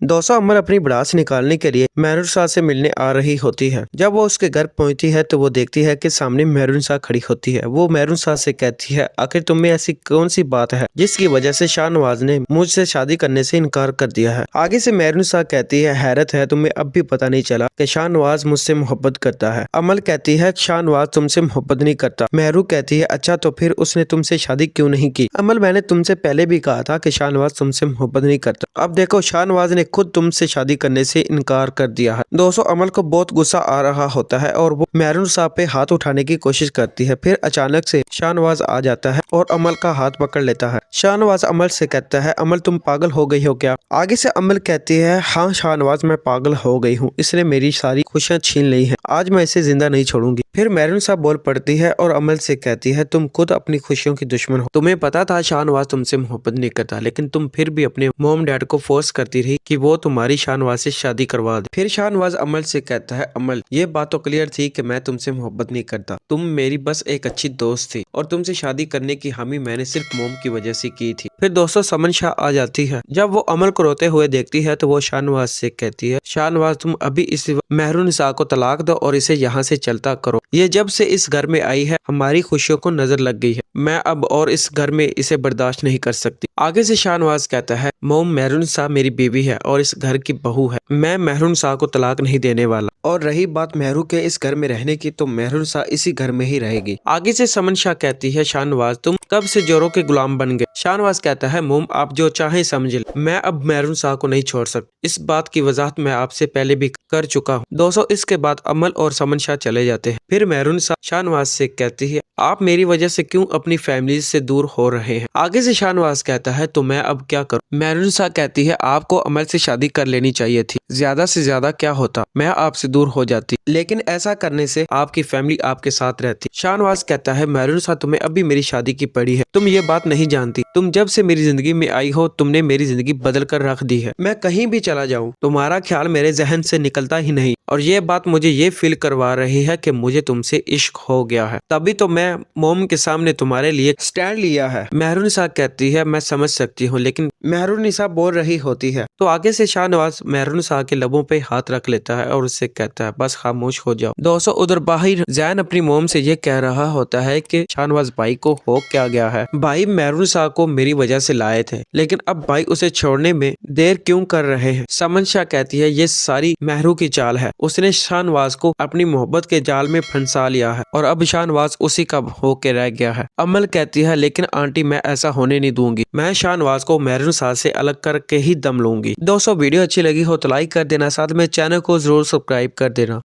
दोस्तों अमल अपनी भड़ास निकालने के लिए मेहरून शाह से मिलने आ रही होती है। जब वो उसके घर पहुंचती है तो वो देखती है कि सामने मेहरून शाह खड़ी होती है। वो मेहरून शाह से कहती है, आखिर तुम में ऐसी कौन सी बात है जिसकी वजह से शाहनवाज ने मुझसे शादी करने से इनकार कर दिया है। आगे से मेहरून शाह कहती है, हैरत है तुम्हें अब भी पता नहीं चला कि शाहनवाज मुझसे मोहब्बत करता है। अमल कहती है, शाहनवाज तुमसे मोहब्बत नहीं करता। मेहरू कहती है, अच्छा तो फिर उसने तुमसे शादी क्यों नहीं की? अमल, मैंने तुमसे पहले भी कहा था कि शाहनवाज तुमसे मोहब्बत नहीं करता। अब देखो शाहनवाज ने खुद तुमसे शादी करने से इनकार कर दिया है। दोस्तों अमल को बहुत गुस्सा आ रहा होता है और वो मेहरून साहब पे हाथ उठाने की कोशिश करती है। फिर अचानक से शाहनवाज आ जाता है और अमल का हाथ पकड़ लेता है। शाहनवाज अमल से कहता है, अमल तुम पागल हो गई हो क्या? आगे से अमल कहती है, हाँ शाहनवाज मैं पागल हो गई हूँ, इसने मेरी सारी खुशियाँ छीन ली हैं, आज मैं इसे जिंदा नहीं छोड़ूंगी। फिर मेहरून साहब बोल पड़ती है और अमल से कहती है, तुम खुद अपनी खुशियों की दुश्मन हो। तुम्हें पता था शाहनवाज तुमसे मोहब्बत नहीं करता, लेकिन तुम फिर भी अपने मॉम डैड को फोर्स करती रही कि वो तुम्हारी शाहनवाज से शादी करवा दे। फिर शाहनवाज अमल से कहता है, अमल ये बात तो क्लियर थी कि मैं तुमसे मोहब्बत नहीं करता, तुम मेरी बस एक अच्छी दोस्त थी और तुमसे शादी करने की हामी मैंने सिर्फ मोम की वजह से की थी। फिर दोस्तों समन शाह आ जाती है। जब वो अमल को रोते हुए देखती है तो वो शाहनवाज से कहती है, शाहनवाज तुम अभी इस मेहरून शाह को तलाक दो और इसे यहाँ से चलता करो। ये जब से इस घर में आई है हमारी खुशियों को नजर लग गई है, मैं अब और इस घर में इसे बर्दाश्त नहीं कर सकती। आगे से शाहनवाज कहता है, मोम मेहरून शाह मेरी बीवी है और इस घर की बहू है, मैं मेहरून शाह को तलाक नहीं देने वाला। और रही बात मेहरू के इस घर में रहने की, तो मेहरून शाह इसी घर में ही रहेगी। आगे से समन शाह कहती है, शाहनवाज तुम कब से जोरों के गुलाम बन गए? शाहनवाज कहता है, मोम आप जो चाहे समझ ले, मैं अब मेहरून शाह को नहीं छोड़ सकता। इस बात की वजाहत मैं आपसे पहले भी कर चुका हूँ। दोस्तों इसके बाद अमल और समन शाह चले जाते हैं। फिर मेहरून शाह शाहनवाज से कहती है, आप मेरी वजह से क्यों अपनी फैमिली से दूर हो रहे हैं? आगे से शाहनवाज कहता है, तो मैं अब क्या करूं? मेहरून शाह कहती है, आपको अमल से शादी कर लेनी चाहिए थी, ज्यादा से ज्यादा क्या होता, मैं आपसे दूर हो जाती, लेकिन ऐसा करने से आपकी फैमिली आपके साथ रहती। शाहनवाज कहता है, मेहरून शाह तुम्हें अभी मेरी शादी की पड़ी है, तुम ये बात नहीं जानती, तुम जब से मेरी जिंदगी में आई हो तुमने मेरी जिंदगी बदल कर रख दी है। मैं कहीं भी चला जाऊँ तुम्हारा ख्याल मेरे जहन से निकलता ही नहीं, और ये बात मुझे ये फील करवा रही है कि मुझे तुमसे इश्क हो गया है, तभी तो मैं मोम के सामने तुम्हारे लिए स्टैंड लिया है। मेहरून शाह कहती है, मैं समझ सकती हूँ, लेकिन मेहरून शाह बोल रही होती है। तो आगे से शाहनवाज मेहरून शाह के लबों पे हाथ रख लेता है और उससे कहता है, बस खामोश हो जाओ। दोस्तों उधर बाहर जैन अपनी मोम से ये कह रहा होता है कि शाहनवाज भाई को हो क्या गया है, भाई मेहरून शाह को मेरी वजह से लाए थे, लेकिन अब भाई उसे छोड़ने में देर क्यों कर रहे हैं? समन शाह कहती है, ये सारी मेहरू की चाल है, उसने शाहनवाज को अपनी मोहब्बत के जाल में फंसा लिया है और अब शाहनवाज उसी का होके रह गया है। अमल कहती है, लेकिन आंटी मैं ऐसा होने नहीं दूंगी, मैं शाहनवाज को मेहरून शाह से अलग करके ही दम लूंगी। दोस्तों वीडियो अच्छी लगी हो तो लाइक कर देना, साथ में चैनल को जरूर सब्सक्राइब कर देना।